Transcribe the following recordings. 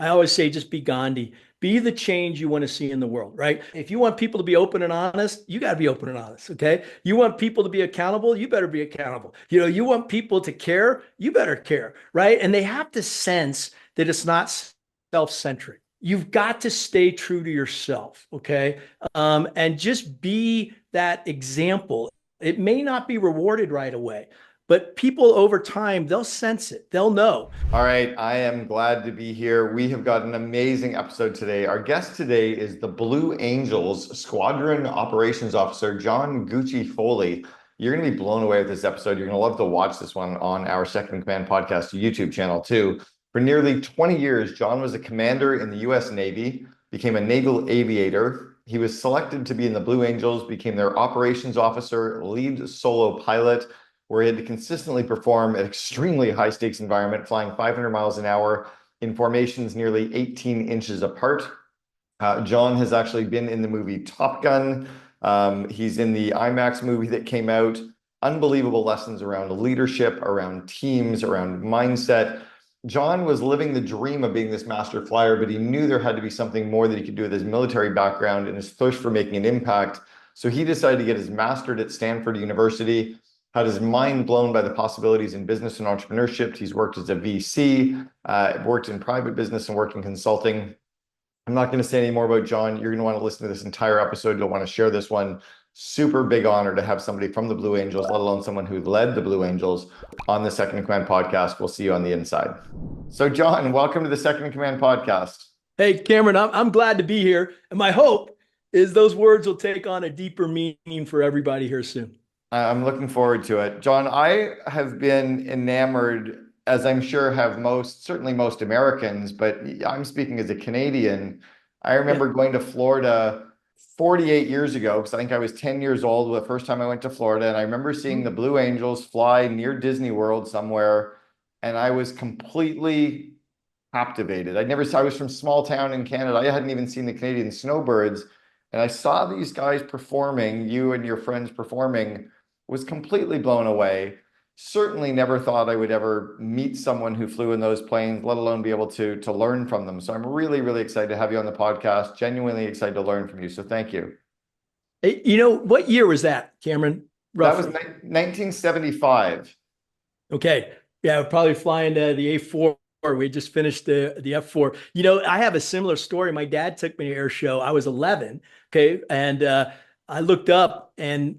I always say just be Gandhi. Be the change you want to see in the world, right? If you want people to be open and honest, you got to be open and honest, okay? You want people to be accountable, you better be accountable. You want people to care, you better care, right? And they have to sense that it's not self-centric. You've got to stay true to yourself, okay? And just be that example. It may not be rewarded right away, but people over time, they'll sense it. They'll know. All right, I am glad to be here. We have got an amazing episode today. Our guest today is the Blue Angels Squadron Operations Officer, John Gucci Foley. You're going to be blown away with this episode. You're going to love to watch this one on our Second in Command podcast YouTube channel too. For nearly 20 years, John was a commander in the U.S. Navy, became a naval aviator. He was selected to be in the Blue Angels, became their operations officer, lead solo pilot, where he had to consistently perform at extremely high stakes environment, flying 500 miles an hour in formations nearly 18 inches apart. John has actually been in the movie Top Gun. He's in the IMAX movie that came out. Unbelievable lessons around leadership, around teams, around mindset. John was living the dream of being this master flyer, but he knew there had to be something more that he could do with his military background and his thirst for making an impact. So he decided to get his master's at Stanford University, had his mind blown by the possibilities in business and entrepreneurship. He's worked as a VC, worked in private business and worked in consulting. I'm not going to say any more about John. You're going to want to listen to this entire episode. You'll want to share this one. Super big honor to have somebody from the Blue Angels, let alone someone who led the Blue Angels, on the Second in Command podcast. We'll see you on the inside. So John, welcome to the Second in Command podcast. Hey, Cameron, I'm glad to be here. And my hope is those words will take on a deeper meaning for everybody here soon. I'm looking forward to it. John, I have been enamored, as I'm sure have certainly most Americans, but I'm speaking as a Canadian. I remember going to Florida 48 years ago, because I think I was 10 years old the first time I went to Florida. And I remember seeing the Blue Angels fly near Disney World somewhere. And I was completely captivated. I was from small town in Canada. I hadn't even seen the Canadian snowbirds. And I saw these guys performing, you and your friends performing, was completely blown away. Certainly never thought I would ever meet someone who flew in those planes, let alone be able to learn from them. So I'm really, really excited to have you on the podcast. Genuinely excited to learn from you. So thank you. Hey, what year was that, Cameron? Roughly? That was 1975. Okay. Yeah, we're probably flying the A4. We just finished the F4. I have a similar story. My dad took me to air show. I was 11. Okay. And I looked up and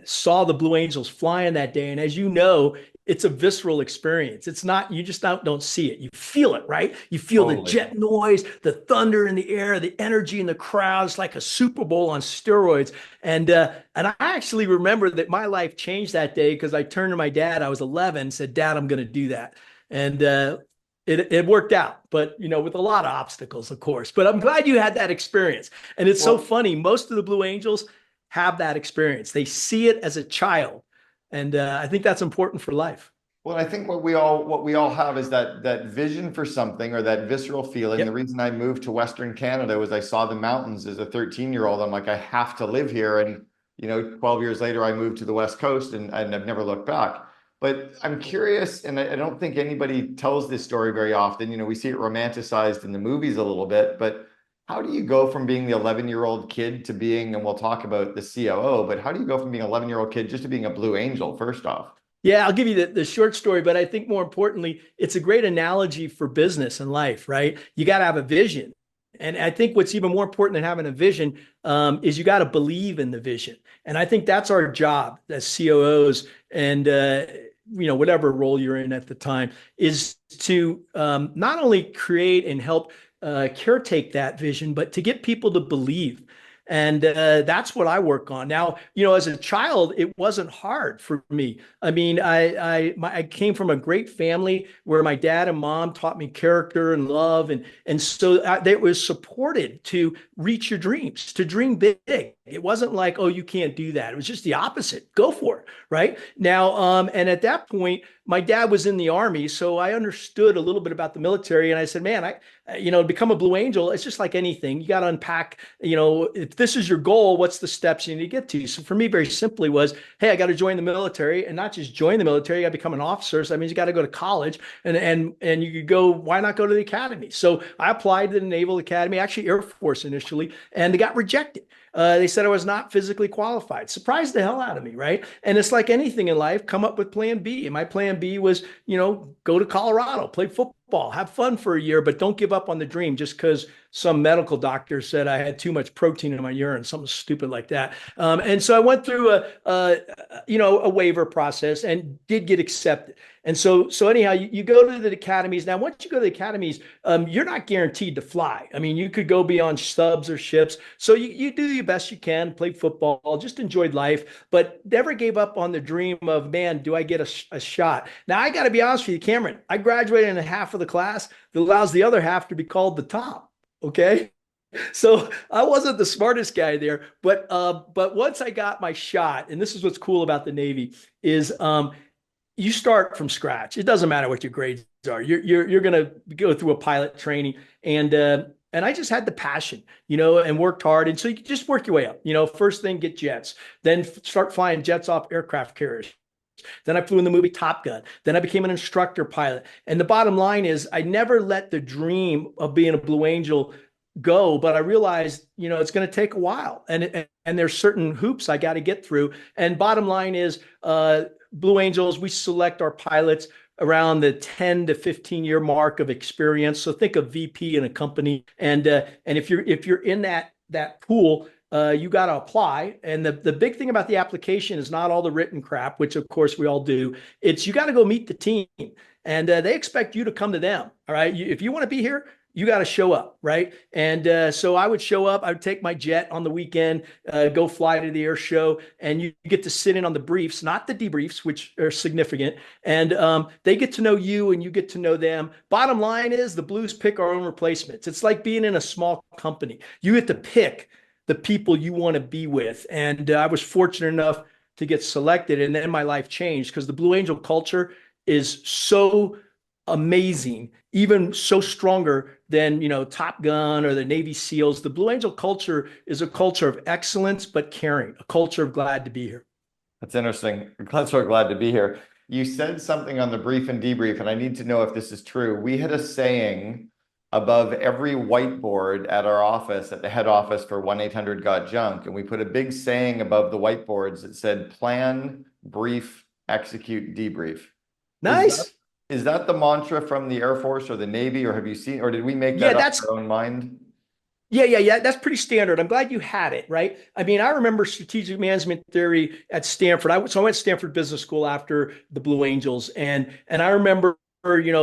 saw the Blue Angels flying that day. And as you know, it's a visceral experience. It's not, you just don't see it. You feel it, right? You feel the jet noise, the thunder in the air, the energy in the crowd. It's like a Super Bowl on steroids. And I actually remember that my life changed that day because I turned to my dad. I was 11, and said, "Dad, I'm going to do that." And it worked out, but with a lot of obstacles, of course. But I'm glad you had that experience. And it's so funny. Most of the Blue Angels have that experience. They see it as a child. And I think that's important for life. Well, I think what we all have is that vision for something, or that visceral feeling. Yep. The reason I moved to Western Canada was I saw the mountains as a 13-year-old. I'm like, I have to live here. And 12 years later, I moved to the West Coast, and I've never looked back. But I'm curious, and I don't think anybody tells this story very often. We see it romanticized in the movies a little bit, but how do you go from being the 11-year-old kid to being, and we'll talk about the COO, but how do you go from being an 11-year-old kid just to being a Blue Angel, first off? Yeah, I'll give you the short story, but I think more importantly, it's a great analogy for business and life, right? You got to have a vision. And I think what's even more important than having a vision is you got to believe in the vision. And I think that's our job as COOs and, whatever role you're in at the time, is to not only create and help caretake that vision, but to get people to believe. And that's what I work on. Now, as a child, it wasn't hard for me. I mean, I came from a great family where my dad and mom taught me character and love. And so it was supported to reach your dreams, to dream big. It wasn't like, oh, you can't do that. It was just the opposite. Go for it. Right now. And at that point, my dad was in the Army. So I understood a little bit about the military. And I said, man, to become a Blue Angel, it's just like anything. You got to unpack, if this is your goal, what's the steps you need to get to? So for me, very simply was, hey, I got to join the military, and not just join the military, you got to become an officer. So that means you got to go to college, and you could go, why not go to the academy? So I applied to the Naval Academy, actually Air Force initially, and they got rejected. They said I was not physically qualified. Surprised the hell out of me, right? And it's like anything in life, come up with plan B. And my plan B was, go to Colorado, play football, have fun for a year, but don't give up on the dream just because some medical doctor said I had too much protein in my urine, something stupid like that. And so I went through a waiver process and did get accepted. And so anyhow, you go to the academies. Now, once you go to the academies, you're not guaranteed to fly. I mean, you could go be on subs or ships. So you do your best you can, played football, just enjoyed life, but never gave up on the dream of, man, do I get a shot? Now, I got to be honest with you, Cameron, I graduated in half of the class that allows the other half to be called the top. Okay. So I wasn't the smartest guy there, but once I got my shot, and this is what's cool about the Navy, is you start from scratch. It doesn't matter what your grades are. You're going to go through a pilot training, and I just had the passion, and worked hard. And so you just work your way up. First thing, get jets, then start flying jets off aircraft carriers. Then I flew in the movie Top Gun. Then I became an instructor pilot. And the bottom line is, I never let the dream of being a Blue Angel go, but I realized, it's going to take a while, and there's certain hoops I got to get through. And bottom line is, Blue Angels, we select our pilots around the 10 to 15-year mark of experience. So think of VP in a company, and if you're in that pool, you got to apply. And the big thing about the application is not all the written crap, which of course we all do. It's you got to go meet the team, and they expect you to come to them. All right, if you want to be here, you got to show up, right? And so I would show up. I would take my jet on the weekend, go fly to the air show, and you get to sit in on the briefs, not the debriefs, which are significant. And they get to know you, and you get to know them. Bottom line is, the Blues pick our own replacements. It's like being in a small company. You get to pick the people you want to be with. And I was fortunate enough to get selected, and then my life changed, because the Blue Angel culture is so amazing, even so stronger than, Top Gun or the Navy SEALs. The Blue Angel culture is a culture of excellence, but caring, a culture of glad to be here. That's interesting. I'm so glad to be here. You said something on the brief and debrief, and I need to know if this is true. We had a saying above every whiteboard at our office, at the head office for 1-800-GOT-JUNK, and we put a big saying above the whiteboards that said, plan, brief, execute, debrief. Nice. Is that the mantra from the Air Force or the Navy, or have you seen, or did we make that up in our own mind? Yeah. That's pretty standard. I'm glad you had it, right? I mean, I remember strategic management theory at Stanford. So I went to Stanford Business School after the Blue Angels, and I remember,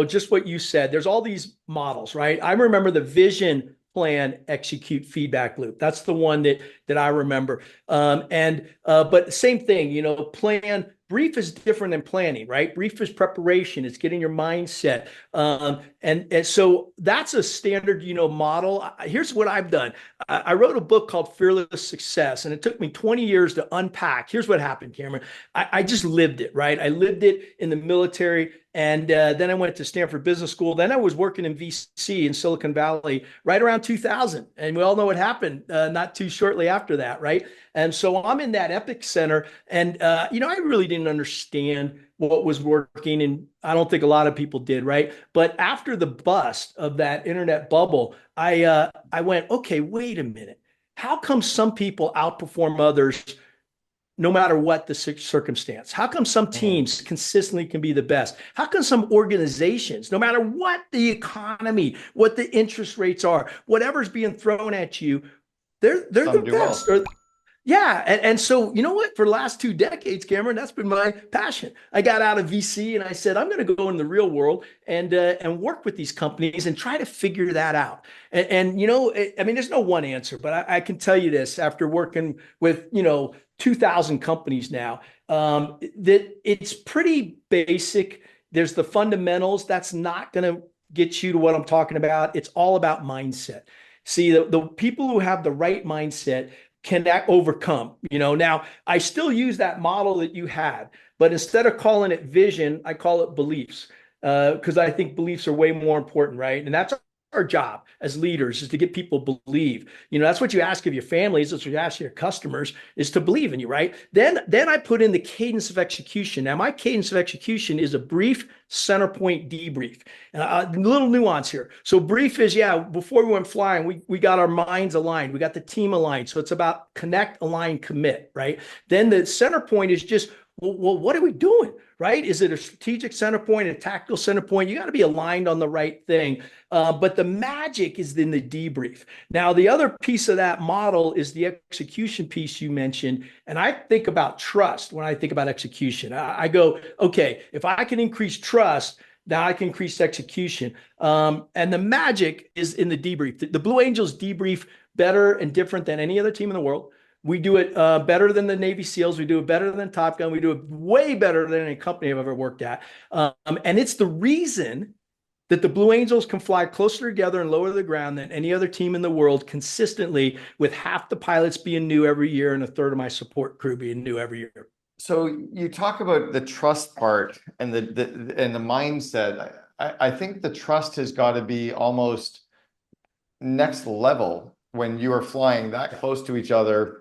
just what you said. There's all these models, right? I remember the vision, plan, execute, feedback loop. That's the one that I remember. But same thing, plan. Brief is different than planning, right? Brief is preparation. It's getting your mindset. And so that's a standard, model. Here's what I've done. I wrote a book called Fearless Success, and it took me 20 years to unpack. Here's what happened, Cameron. I just lived it, right? I lived it in the military. And then I went to Stanford Business School. Then I was working in VC in Silicon Valley right around 2000. And we all know what happened not too shortly after that, right? And so I'm in that epic center. And, I really didn't understand what was working. And I don't think a lot of people did, right? But after the bust of that internet bubble, I went, okay, wait a minute. How come some people outperform others no matter what the circumstance? How come some teams consistently can be the best? How come some organizations, no matter what the economy, what the interest rates are, whatever's being thrown at you, they're the best? Well. Yeah. And so, you know what? For the last 2 decades, Cameron, that's been my passion. I got out of VC and I said, I'm going to go in the real world and work with these companies and try to figure that out. I mean, there's no one answer, but I can tell you this, after working with, 2,000 companies now, that it's pretty basic. There's the fundamentals. That's not going to get you to what I'm talking about. It's all about mindset. See, the people who have the right mindset can that overcome. Now I still use that model that you had, but instead of calling it vision, I call it beliefs, because I think beliefs are way more important, right? And that's our job as leaders, is to get people to believe. That's what you ask of your families. That's what you ask your customers, is to believe in you, right? Then I put in the cadence of execution. Now, my cadence of execution is a brief, center point debrief. A little nuance here. So brief is, before we went flying, we got our minds aligned. We got the team aligned. So it's about connect, align, commit, right? Then the center point is just, well, what are we doing, right? Is it a strategic center point, a tactical center point? You got to be aligned on the right thing. But the magic is in the debrief. Now, the other piece of that model is the execution piece you mentioned. And I think about trust when I think about execution. I go, okay, if I can increase trust, now I can increase execution. And the magic is in the debrief. The Blue Angels debrief better and different than any other team in the world. We do it better than the Navy SEALs. We do it better than Top Gun. We do it way better than any company I've ever worked at. And it's the reason that the Blue Angels can fly closer together and lower to the ground than any other team in the world consistently, with half the pilots being new every year and a third of my support crew being new every year. So you talk about the trust part and the mindset. I think the trust has got to be almost next level when you are flying that close to each other.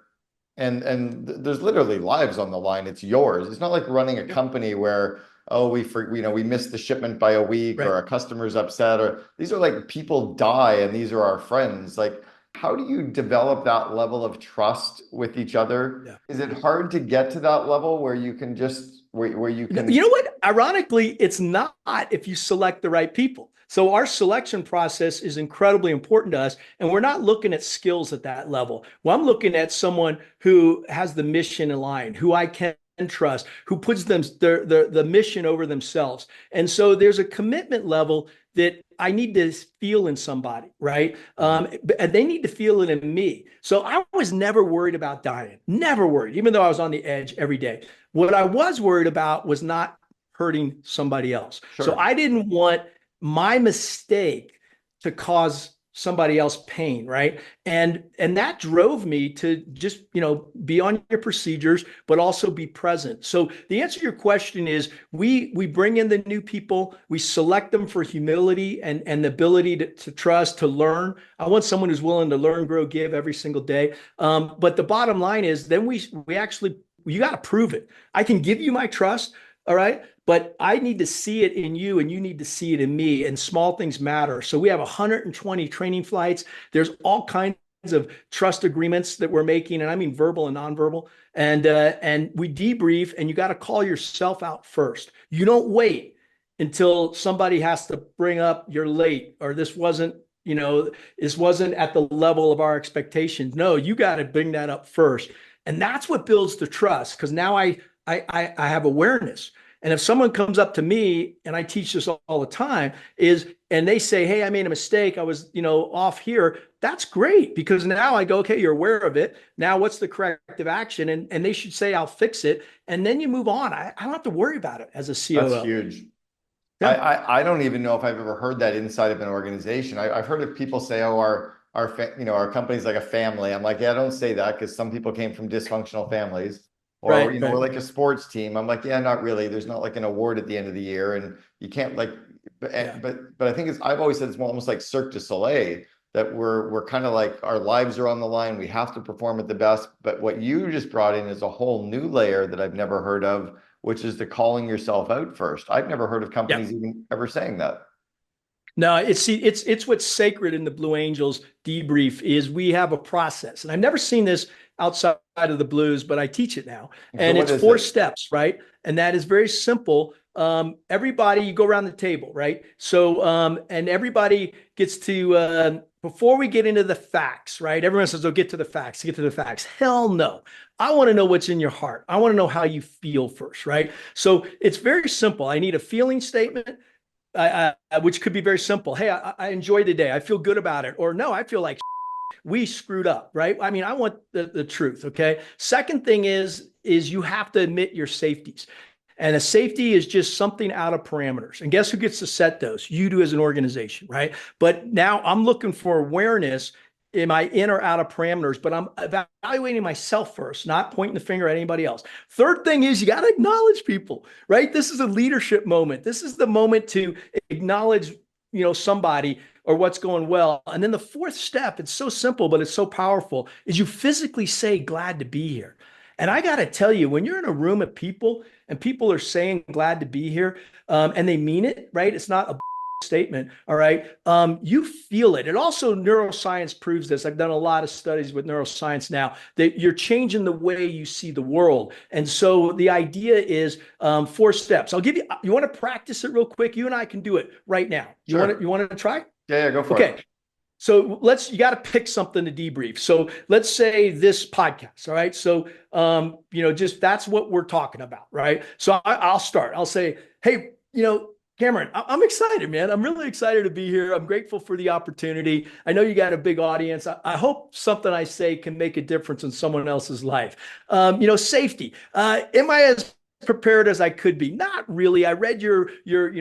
And there's literally lives on the line. It's yours. It's not like running a company where, oh, we missed the shipment by a week, or a customer's upset, or these are like people die and these are our friends. Like, how do you develop that level of trust with each other? Yeah. Is it hard to get to that level where you can just, where you can? You know what? Ironically, it's not, if you select the right people. So our selection process is incredibly important to us, and we're not looking at skills at that level. Well, I'm looking at someone who has the mission in line, who I can trust, who puts the mission over themselves. And so there's a commitment level that I need to feel in somebody, right? And they need to feel it in me. So I was never worried about dying, never worried, even though I was on the edge every day. What I was worried about was not hurting somebody else. Sure. So I didn't want my mistake to cause somebody else pain, right? And that drove me to just, be on your procedures, but also be present. So the answer to your question is, we bring in the new people, we select them for humility and the ability to trust, to learn. I want someone who's willing to learn, grow, give every single day. But the bottom line is, then you got to prove it. I can give you my trust, all right? But I need to see it in you, and you need to see it in me, and small things matter. So we have 120 training flights. There's all kinds of trust agreements that we're making, and I mean verbal and nonverbal. And we debrief, and you got to call yourself out first. You don't wait until somebody has to bring up you're late, or this wasn't at the level of our expectations. No, you got to bring that up first. And that's what builds the trust, because now I have awareness. And if someone comes up to me, and I teach this all the time, and they say, hey, I made a mistake, I was, off here, that's great, because now I go, okay, you're aware of it. Now what's the corrective action? And they should say, I'll fix it. And then you move on. I don't have to worry about it as a COO. That's huge. Yeah. I don't even know if I've ever heard that inside of an organization. I've heard of people say, oh, our company's like a family. I'm like, yeah, don't say that, because some people came from dysfunctional families. Or, we're like a sports team. I'm like, yeah, not really. There's not like an award at the end of the year, and you can't but I think I've always said it's almost like Cirque du Soleil, that we're kind of like, our lives are on the line. We have to perform at the best. But what you just brought in is a whole new layer that I've never heard of, which is the calling yourself out first. I've never heard of companies even ever saying that. No, it's what's sacred in the Blue Angels debrief is we have a process, and I've never seen this outside of the Blues, but I teach it now, and it's 4 steps, right? And that is very simple. Everybody, you go around the table, right? So, and everybody gets to, before we get into the facts, right? Everyone says, oh, get to the facts, get to the facts. Hell no. I want to know what's in your heart. I want to know how you feel first, right? So it's very simple. I need a feeling statement. Which could be very simple. Hey, I enjoyed the day. I feel good about it. Or no, I feel like we screwed up, right? I mean, I want the truth, okay? Second thing is you have to admit your safeties. And a safety is just something out of parameters. And guess who gets to set those? You do as an organization, right? But now I'm looking for awareness. Am I in or out of parameters? But I'm evaluating myself first, not pointing the finger at anybody else. Third thing is you got to acknowledge people, right? This is a leadership moment. This is the moment to acknowledge somebody or what's going well. And then the fourth step, it's so simple, but it's so powerful, is you physically say, glad to be here. And I got to tell you, when you're in a room of people and people are saying glad to be here, and they mean it, right? It's not a statement. All right. You feel it. And also neuroscience proves this. I've done a lot of studies with neuroscience now that you're changing the way you see the world. And so the idea is four steps. I'll give you want to practice it real quick? You and I can do it right now. Sure. You want to try? Yeah, go for it. Okay. So you got to pick something to debrief. So let's say this podcast. All right. So, just that's what we're talking about. Right. So I'll start. I'll say, hey, Cameron, I'm excited, man. I'm really excited to be here. I'm grateful for the opportunity. I know you got a big audience. I hope something I say can make a difference in someone else's life. Safety. Am I as prepared as I could be? Not really. I read your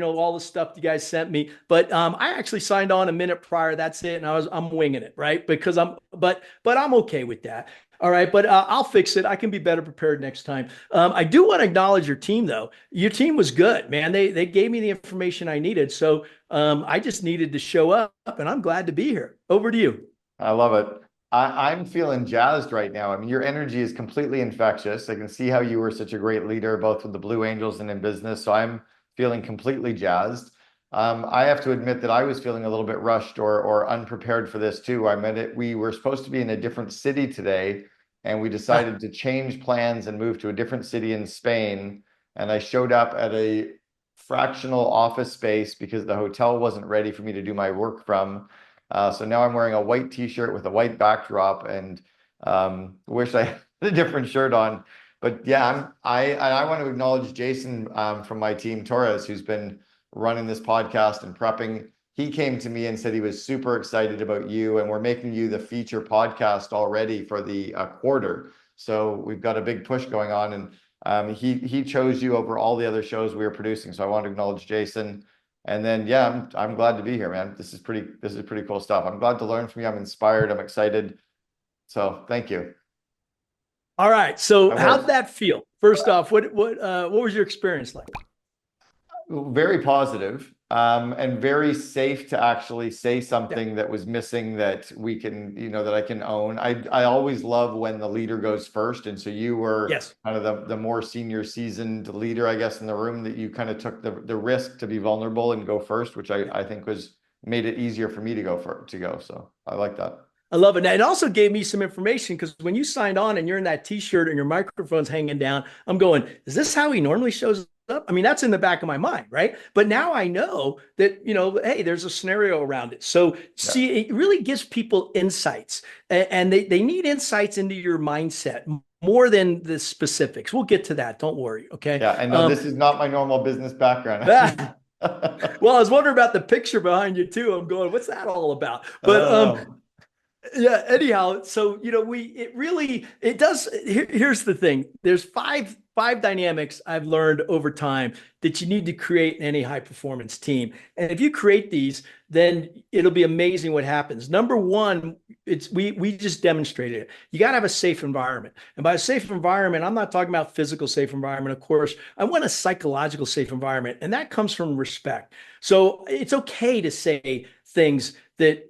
all the stuff you guys sent me, but I actually signed on a minute prior. That's it, and I'm winging it, right? Because but I'm okay with that. All right, but I'll fix it. I can be better prepared next time. I do want to acknowledge your team, though. Your team was good, man. They gave me the information I needed, so I just needed to show up, and I'm glad to be here. Over to you. I love it. I'm feeling jazzed right now. I mean, your energy is completely infectious. I can see how you were such a great leader, both with the Blue Angels and in business. So I'm feeling completely jazzed. I have to admit that I was feeling a little bit rushed or unprepared for this too. We were supposed to be in a different city today, and we decided to change plans and move to a different city in Spain. And I showed up at a fractional office space because the hotel wasn't ready for me to do my work from. So now I'm wearing a white t-shirt with a white backdrop, and wish I had a different shirt on. But yeah, I want to acknowledge Jason from my team, Torres, who's been running this podcast and prepping. He came to me and said he was super excited about you, and we're making you the feature podcast already for the quarter. So we've got a big push going on, and he chose you over all the other shows we were producing. So I want to acknowledge Jason. And then, yeah, I'm glad to be here, man. This is pretty cool stuff. I'm glad to learn from you. I'm inspired. I'm excited. So thank you. All right. So how'd that feel? First off, what was your experience like? Very positive, and very safe to actually say something that was missing that we can, that I can own. I always love when the leader goes first. And so you were kind of the more senior seasoned leader, I guess, in the room, that you kind of took the risk to be vulnerable and go first, which I think made it easier for me to go. So I like that. I love it. And it also gave me some information, because when you signed on and you're in that t-shirt and your microphone's hanging down, I'm going, is this how he normally shows up? I mean, that's in the back of my mind, right? But now I know that, hey, there's a scenario around it. So see, it really gives people insights, and they need insights into your mindset more than the specifics. We'll get to that. Don't worry. Okay. Yeah. I know this is not my normal business background. Well, I was wondering about the picture behind you too. I'm going, what's that all about? But, yeah, anyhow, so it does. Here's the thing. There's five dynamics I've learned over time that you need to create in any high performance team. And if you create these, then it'll be amazing what happens. Number one, we just demonstrated it. You got to have a safe environment. And by a safe environment, I'm not talking about physical safe environment, of course. I want a psychological safe environment, and that comes from respect. So it's okay to say things that,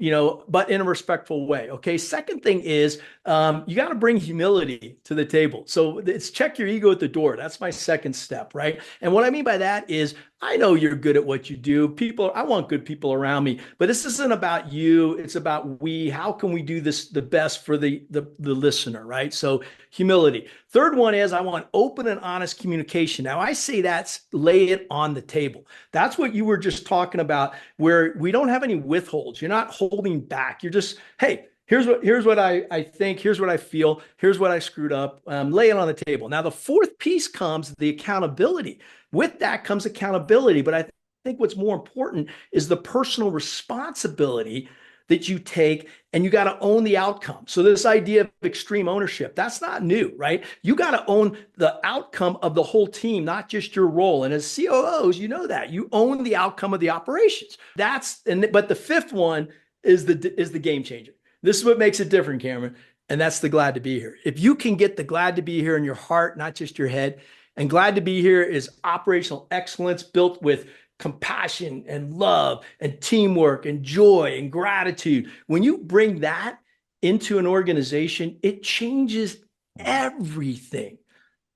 but in a respectful way. Okay. Second thing is, you got to bring humility to the table. So it's check your ego at the door. That's my second step. Right. And what I mean by that is, I know you're good at what you do. I want good people around me, but this isn't about you. It's about how can we do this the best for the listener, right? So humility. Third one is, I want open and honest communication. Now I say that's lay it on the table. That's what you were just talking about, where we don't have any withholds. You're not holding back. You're just, hey, here's what I think, here's what I feel, here's what I screwed up, lay it on the table. Now, the fourth piece comes the accountability. With that comes accountability, but I think what's more important is the personal responsibility that you take, and you got to own the outcome. So this idea of extreme ownership, that's not new, right? You got to own the outcome of the whole team, not just your role. And as COOs, you know that you own the outcome of the operations. But the fifth one is the game changer. This is what makes it different, Cameron. And that's the glad to be here. If you can get the glad to be here in your heart, not just your head, and glad to be here is operational excellence built with compassion and love and teamwork and joy and gratitude. When you bring that into an organization, it changes everything.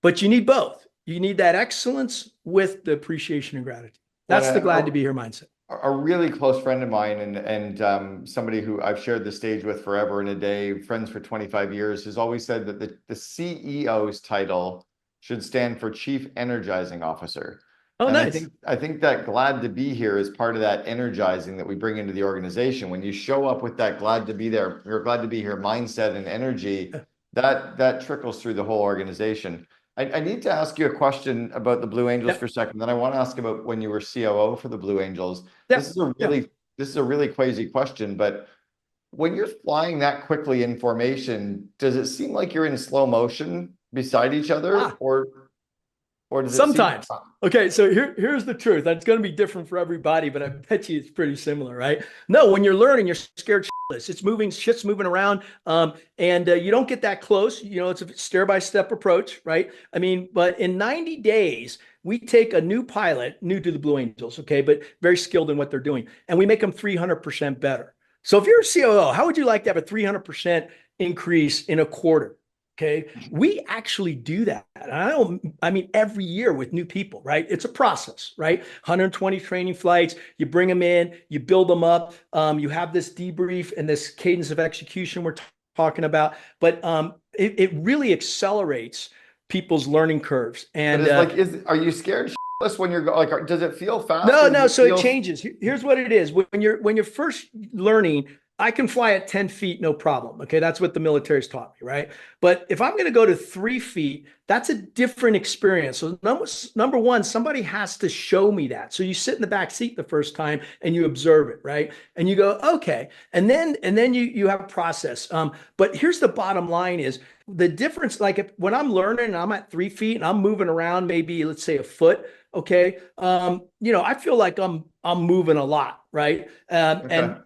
But you need both. You need that excellence with the appreciation and gratitude. When That's the glad to be here mindset. a really close friend of mine and somebody who I've shared the stage with forever and a day, friends for 25 years, has always said that the CEO's title should stand for Chief Energizing Officer. Oh, And nice. I think that glad to be here is part of that energizing that we bring into the organization. When you show up with that glad to be there, you're glad to be here mindset and energy, that trickles through the whole organization. I need to ask you a question about the Blue Angels for a second. Then I want to ask about when you were COO for the Blue Angels. This is a really crazy question, but when you're flying that quickly in formation, does it seem like you're in slow motion beside each other, or does it seem Sometimes. Okay, so here's the truth. That's going to be different for everybody, but I bet you it's pretty similar, right? No, when you're learning, you're scared shitless. It's moving, shit's moving around, and you don't get that close. You know, it's a stair-by-step approach, right? I mean, but in 90 days, we take a new pilot, new to the Blue Angels, okay, but very skilled in what they're doing, and we make them 300% better. So if you're a COO, how would you like to have a 300% increase in a quarter? Okay. We actually do that. I mean, every year with new people, right? It's a process, right? 120 training flights, you bring them in, you build them up. You have this debrief and this cadence of execution we're talking about, but it really accelerates people's learning curves. And are you scared shitless when you're like, does it feel fast? No. So it changes. Here's what it is. When you're first learning, I can fly at 10 feet, no problem. Okay. That's what the military's taught me, right? But if I'm going to go to 3 feet, that's a different experience. So number one, somebody has to show me that. So you sit in the back seat the first time and you observe it, right? And you go, okay. And then you have a process. But here's the bottom line is the difference. Like when I'm learning and I'm at 3 feet and I'm moving around, maybe let's say a foot. Okay. I feel like I'm moving a lot, right? And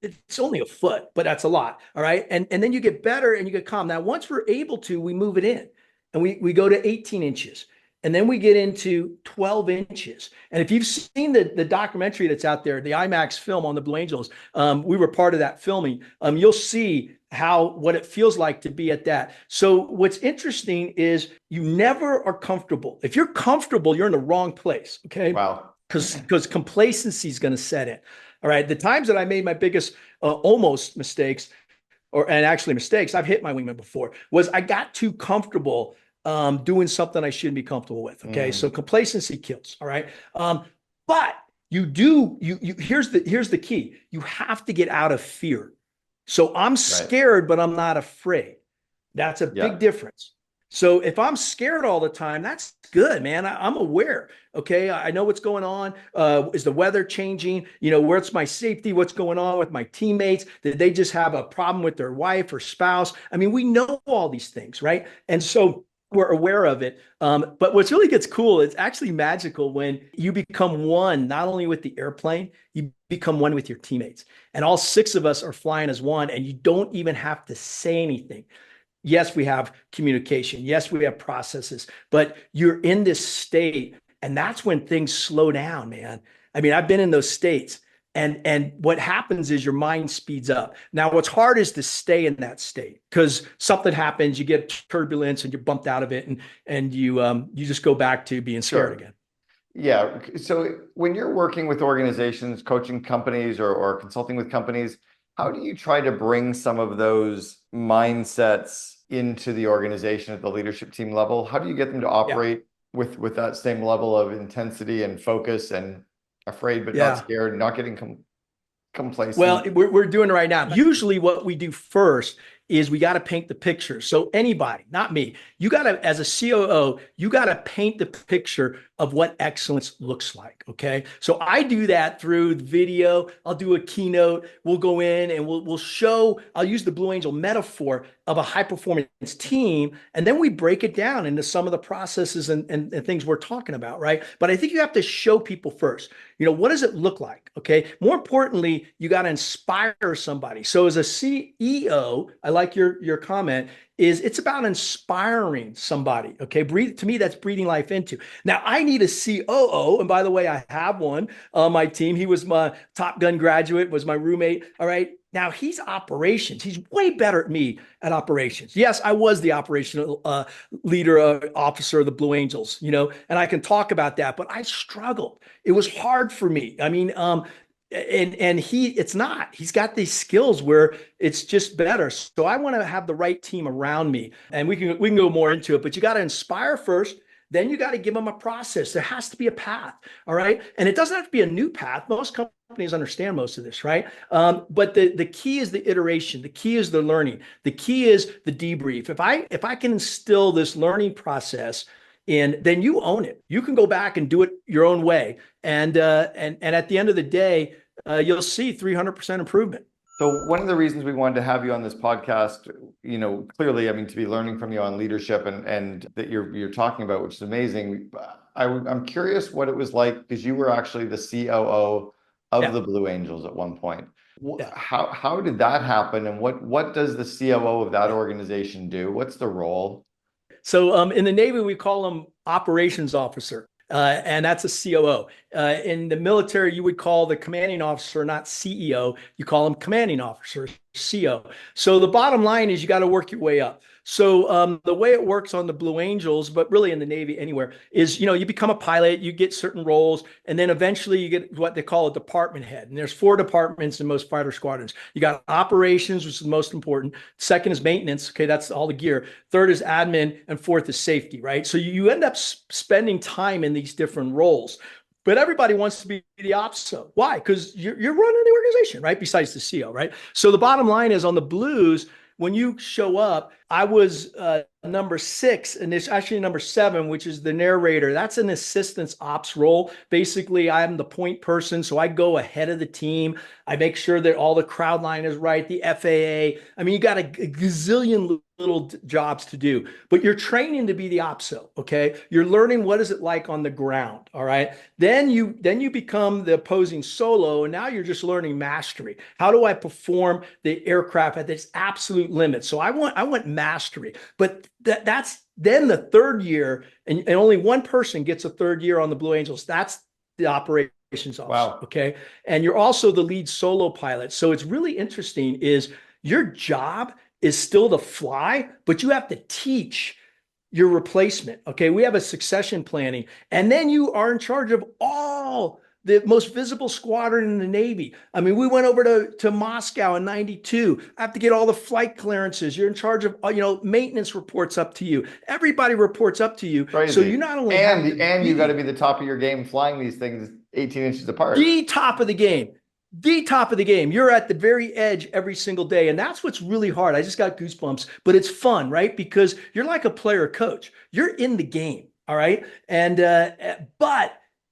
it's only a foot, but that's a lot. All right. And then you get better and you get calm. Now, once we're able to, we move it in and we go to 18 inches and then we get into 12 inches. And if you've seen the documentary that's out there, the IMAX film on the Blue Angels, we were part of that filming. You'll see what it feels like to be at that. So what's interesting is you never are comfortable. If you're comfortable, you're in the wrong place. Okay. Wow. Because complacency is going to set in. All right. The times that I made my biggest almost mistakes, and actually mistakes, I've hit my wingman before, was I got too comfortable doing something I shouldn't be comfortable with. Okay. So complacency kills. All right. But here's the key. You have to get out of fear. So I'm scared, but I'm not afraid. That's a big difference. So if I'm scared all the time, that's good, man. I'm aware. Okay. I know what's going on. Is the weather changing? Where's my safety? What's going on with my teammates? Did they just have a problem with their wife or spouse? I mean, we know all these things, right? And so we're aware of it. But what's really gets cool, it's actually magical when you become one, not only with the airplane, you become one with your teammates. And all 6 of us are flying as one, and you don't even have to say anything. Yes, we have communication. Yes, we have processes, but you're in this state, and that's when things slow down, man. I mean, I've been in those states, and what happens is your mind speeds up. Now, what's hard is to stay in that state because something happens, you get turbulence, and you're bumped out of it, and you just go back to being scared again. Yeah. So when you're working with organizations, coaching companies, or consulting with companies, how do you try to bring some of those mindsets into the organization at the leadership team level? How do you get them to operate with that same level of intensity and focus and afraid but not scared, not getting complacent? Well, we're doing it right now. Usually what we do first is we got to paint the picture. So anybody, not me, you got to, as a COO, you got to paint the picture of what excellence looks like. Okay. So I do that through the video. I'll do a keynote. We'll go in and we'll show, I'll use the Blue Angel metaphor of a high performance team. And then we break it down into some of the processes and things we're talking about. Right. But I think you have to show people first, what does it look like? Okay. More importantly, you got to inspire somebody. So as a CEO, I like your comment, is it's about inspiring somebody. Okay. To me, that's breathing life into. Now, I need a COO. And by the way, I have one on my team. He was my Top Gun graduate, was my roommate. All right. Now he's operations. He's way better at me at operations. Yes, I was the operational leader, officer of the Blue Angels, and I can talk about that, but I struggled. It was hard for me. I mean, and it's not. He's got these skills where it's just better. So I want to have the right team around me, and we can go more into it. But you got to inspire first. Then you got to give them a process. There has to be a path. All right, and it doesn't have to be a new path. Most companies understand most of this, right? But the key is the iteration. The key is the learning. The key is the debrief. If I can instill this learning process in, then you own it. You can go back and do it your own way, and at the end of the day, you'll see 300% improvement. So one of the reasons we wanted to have you on this podcast, clearly, I mean, to be learning from you on leadership and that you're talking about, which is amazing. I'm curious what it was like, because you were actually the COO of the Blue Angels at one point. How did that happen, and what does the COO of that organization do? What's the role? So in the Navy, we call them operations officer, and that's a COO. In the military, you would call the commanding officer, not CEO. You call him commanding officer, CO. So the bottom line is you got to work your way up. So the way it works on the Blue Angels, but really in the Navy anywhere, is you become a pilot, you get certain roles, and then eventually you get what they call a department head. And there's 4 departments in most fighter squadrons. You got operations, which is the most important. Second is maintenance. Okay, that's all the gear. Third is admin, and fourth is safety. Right. So you end up spending time in these different roles. But everybody wants to be the OPSO. Why? Because you're running the organization, right? Besides the CO, right? So the bottom line is on the Blues, when you show up, I was number 6, and it's actually number 7, which is the narrator. That's an assistance ops role. Basically, I'm the point person, so I go ahead of the team. I make sure that all the crowd line is right, the FAA. I mean, you got a gazillion little jobs to do, but you're training to be the OPSO, okay? You're learning what is it like on the ground, all right? Then you become the opposing solo, and now you're just learning mastery. How do I perform the aircraft at its absolute limit? So I want mastery, but that's then the third year, and only one person gets a third year on the Blue Angels. That's the operations officer. Wow. Okay. And you're also the lead solo pilot. So it's really interesting is your job is still to fly, but you have to teach your replacement. Okay. We have a succession planning, and then you are in charge of all the most visible squadron in the Navy. I mean, we went over to Moscow in '92. I have to get all the flight clearances. You're in charge of, maintenance reports up to you. Everybody reports up to you. Crazy. So you not only you got to be the top of your game flying these things 18 inches apart. The top of the game. The top of the game. You're at the very edge every single day. And that's what's really hard. I just got goosebumps, but it's fun, right? Because you're like a player coach. You're in the game. All right. And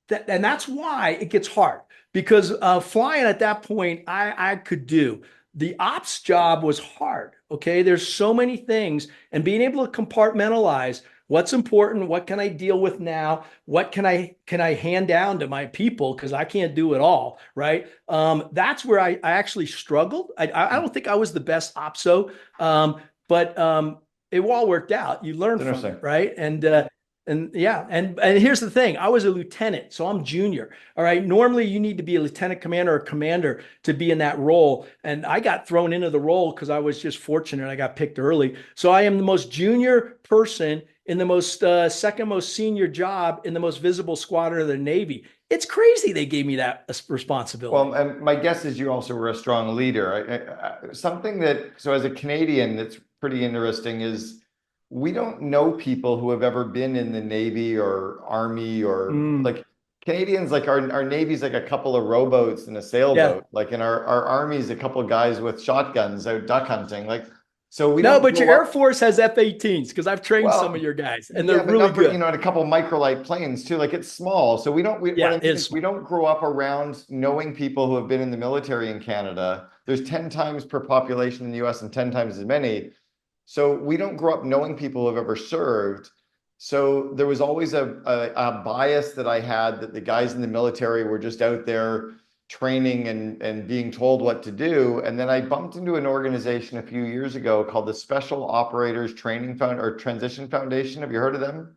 that's why it gets hard, because flying at that point, I could do. The ops job was hard. Okay. There's so many things, and being able to compartmentalize what's important, what can I deal with now, what can I hand down to my people, because I can't do it all, right? That's where I actually struggled. I don't think I was the best OPSO, but it all worked out. You learn from it, right? And here's the thing. I was a lieutenant, so I'm junior. All right. Normally you need to be a lieutenant commander or commander to be in that role. And I got thrown into the role because I was just fortunate. I got picked early. So I am the most junior person in the most second most senior job in the most visible squadron of the Navy. It's crazy they gave me that responsibility. Well, and my guess is you also were a strong leader. So as a Canadian, that's pretty interesting is we don't know people who have ever been in the Navy or Army or like Canadians, like our Navy's like a couple of rowboats and a sailboat. Like in our Army's a couple of guys with shotguns out duck hunting. Like, so we don't. But your Air Force has F-18s, because I've trained some of your guys, and they're really good. And a couple of microlight planes too. Like, it's small, so we don't. We don't grow up around knowing people who have been in the military in Canada. There's 10 times per population in the U.S. and 10 times as many. So we don't grow up knowing people who have ever served. So there was always a bias that I had that the guys in the military were just out there, training and being told what to do. And then I bumped into an organization a few years ago called the Special Operators Training Fund or Transition Foundation. Have you heard of them?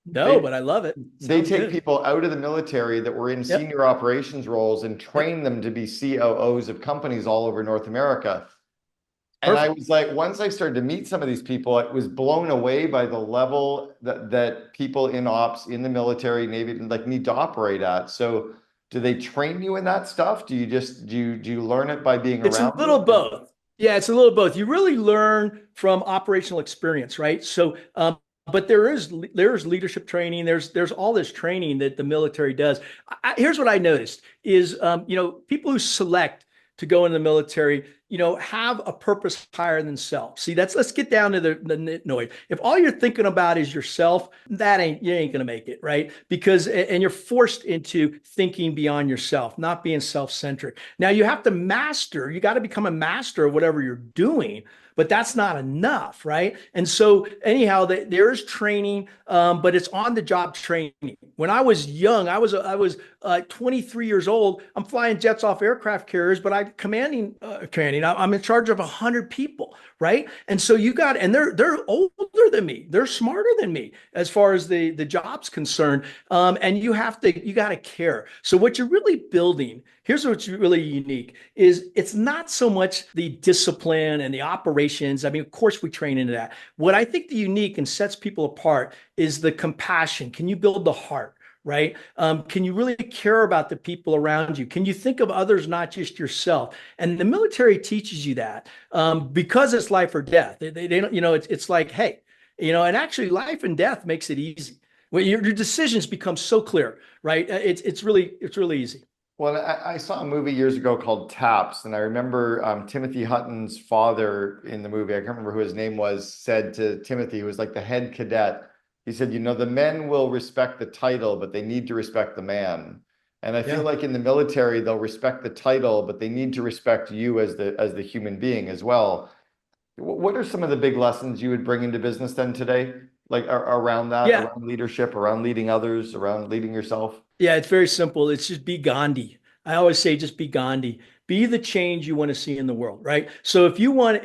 No, They but I love it. they Sounds take good. people out of the military that were in Yep. senior operations roles and Yep. train them to be COOs of companies all over North America. And I Perfect. was like, once I started to meet some of these people, I was blown away by the level that people in ops in the military, Navy, like need to operate at. So do they train you in that stuff? Do you just do you learn it by being It's a around little it? both. Yeah, it's a little both. You really learn from operational experience, right? So, but there's leadership training. There's all this training that the military does. Here's what I noticed is, people who select to go in the military, have a purpose higher than self. See, let's get down to the nitnoid. If all you're thinking about is yourself, you ain't gonna make it, right? Because and you're forced into thinking beyond yourself, not being self-centric. Now you have to you got to become a master of whatever you're doing, but that's not enough, right? And so anyhow, there is training, but it's on the job training. When I was young, I was 23 years old. I'm flying jets off aircraft carriers, but I'm commanding. I'm in charge of 100 people, right? And so and they're older than me. They're smarter than me as far as the job's concerned. And you got to care. So what you're really building, here's what's really unique is it's not so much the discipline and the operations. I mean, of course we train into that. What I think the unique and sets people apart is the compassion. Can you build the heart? Right? Can you really care about the people around you? Can you think of others, not just yourself? And the military teaches you that because it's life or death. They don't, it's like, hey, and actually life and death makes it easy. When your decisions become so clear, right? It's really easy. Well, I saw a movie years ago called Taps, and I remember Timothy Hutton's father in the movie, I can't remember who his name was, said to Timothy, who was like the head cadet, he said, the men will respect the title, but they need to respect the man. And I feel Yeah. like in the military, they'll respect the title, but they need to respect you as the human being as well. What are some of the big lessons you would bring into business then today? Like around that, Yeah. around leadership, around leading others, around leading yourself? Yeah, it's very simple. It's just be Gandhi. I always say just be Gandhi. Be the change you want to see in the world, right? So if you want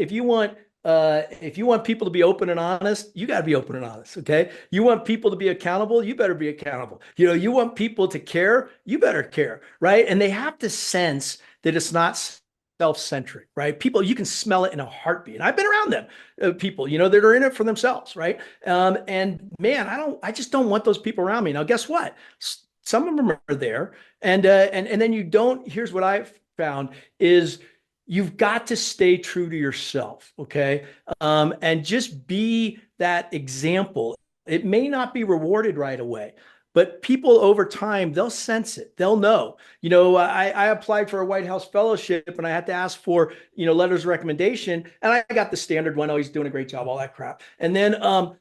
people to be open and honest, you got to be open and honest, okay? You want people to be accountable, you better be accountable. You want people to care, you better care, right? And they have to sense that it's not self-centric, right? People, you can smell it in a heartbeat. And I've been around them, people, that are in it for themselves, right? And man, I just don't want those people around me. Now, guess what? Some of them are there, and then you don't. Here's what I've found is you've got to stay true to yourself, okay? And just be that example. It may not be rewarded right away, but people over time, they'll sense it. They'll know. I applied for a White House fellowship and I had to ask for, letters of recommendation. And I got the standard one. Oh, he's doing a great job, all that crap. And then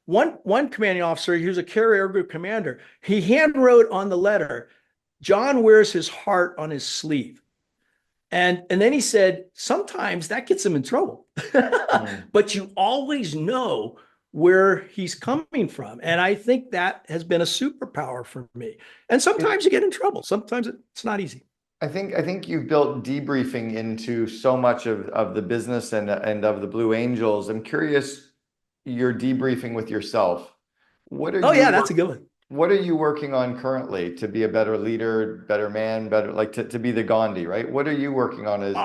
one commanding officer, he was a carrier air group commander. He hand wrote on the letter, John wears his heart on his sleeve. And then he said, sometimes that gets him in trouble. Mm. But you always know where he's coming from. And I think that has been a superpower for me. And sometimes you get in trouble. Sometimes it's not easy. I think you've built debriefing into so much of the business and of the Blue Angels. I'm curious, your debriefing with yourself. What are Oh, you yeah, that's a good one. what are you working on currently to be a better leader, better man, better like to be the Gandhi, right? What are you working on as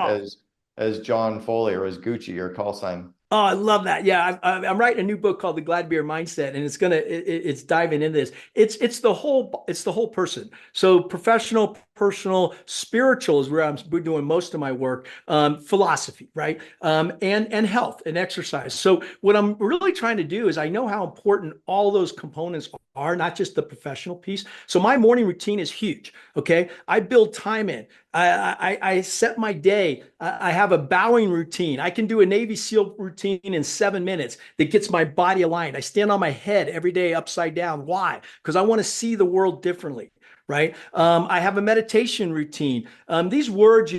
Oh, John Foley or as Gucci or call sign? Oh, I love that. Yeah, I'm writing a new book called The Glad Beer Mindset, and it's diving into this. It's the whole person. So professional, personal, spiritual is where I'm doing most of my work. Philosophy, right? And health and exercise. So what I'm really trying to do is I know how important all those components are, not just the professional piece. So my morning routine is huge. Okay, I build time in. I set my day. I have a bowing routine. I can do a Navy SEAL routine in 7 minutes that gets my body aligned. I stand on my head every day upside down. Why? Because I want to see the world differently, right? I have a meditation routine. These words,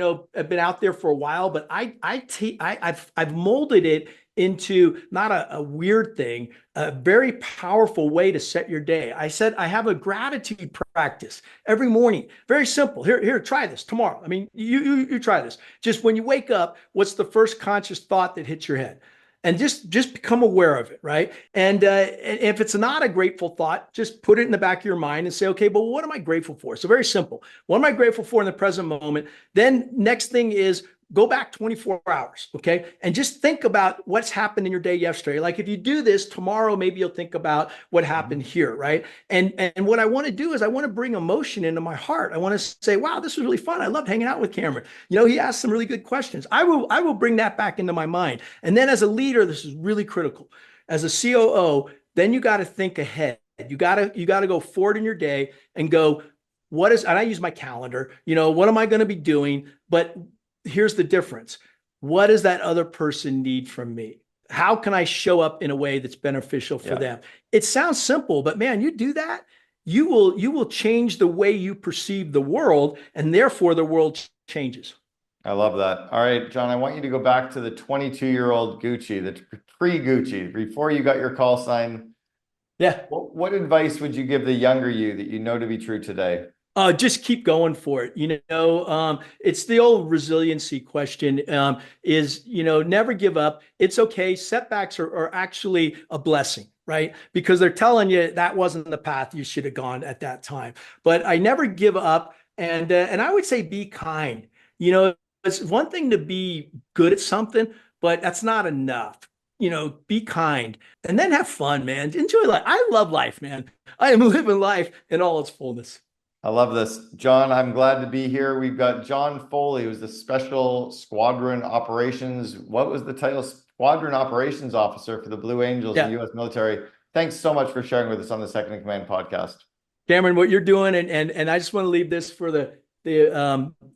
have been out there for a while, but I've molded it into not a weird thing, a very powerful way to set your day. I said I have a gratitude practice every morning. Very simple. Here, try this tomorrow. I mean, you try this. Just when you wake up, what's the first conscious thought that hits your head? And just become aware of it, right? And if it's not a grateful thought, just put it in the back of your mind and say, okay, but what am I grateful for? So very simple. What am I grateful for in the present moment? Then next thing is go back 24 hours, okay? And just think about what's happened in your day yesterday. Like if you do this tomorrow, maybe you'll think about what happened here, right? And what I want to do is I want to bring emotion into my heart. I want to say, wow, this was really fun. I loved hanging out with Cameron. He asked some really good questions. I will bring that back into my mind. And then as a leader, this is really critical. As a COO, then you got to think ahead. You got to go forward in your day and go, and I use my calendar, what am I going to be doing? But here's the difference. What does that other person need from me? How can I show up in a way that's beneficial for them? It sounds simple, but man, you do that, you will change the way you perceive the world, and therefore the world changes. I love that. All right, John, I want you to go back to the 22-year-old Gucci, the pre-Gucci, before you got your call sign. Yeah. What advice would you give the younger you that you know to be true today? Just keep going for it. It's the old resiliency question, never give up. It's okay. Setbacks are actually a blessing, right? Because they're telling you that wasn't the path you should have gone at that time. But I never give up. And I would say be kind. It's one thing to be good at something, but that's not enough. Be kind and then have fun, man. Enjoy life. I love life, man. I am living life in all its fullness. I love this. John, I'm glad to be here. We've got John Foley, who's the Special Squadron Operations. What was the title? Squadron Operations Officer for the Blue Angels in the U.S. military. Thanks so much for sharing with us on the Second in Command podcast. Cameron, what you're doing, and I just want to leave this for the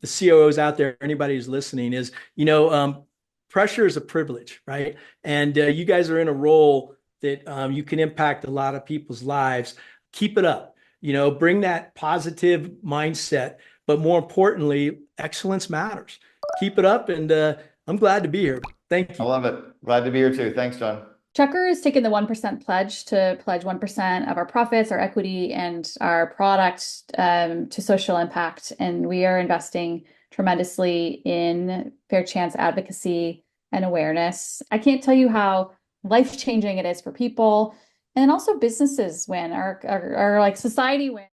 COOs out there, anybody who's listening, is, pressure is a privilege, right? And you guys are in a role that you can impact a lot of people's lives. Keep it up. Bring that positive mindset, but more importantly, excellence matters. Keep it up, and I'm glad to be here. Thank you. I love it. Glad to be here too. Thanks, John. Checker has taken the 1% pledge to pledge 1% of our profits, our equity, and our product to social impact. And we are investing tremendously in fair chance advocacy and awareness. I can't tell you how life-changing it is for people, and also businesses when our like society when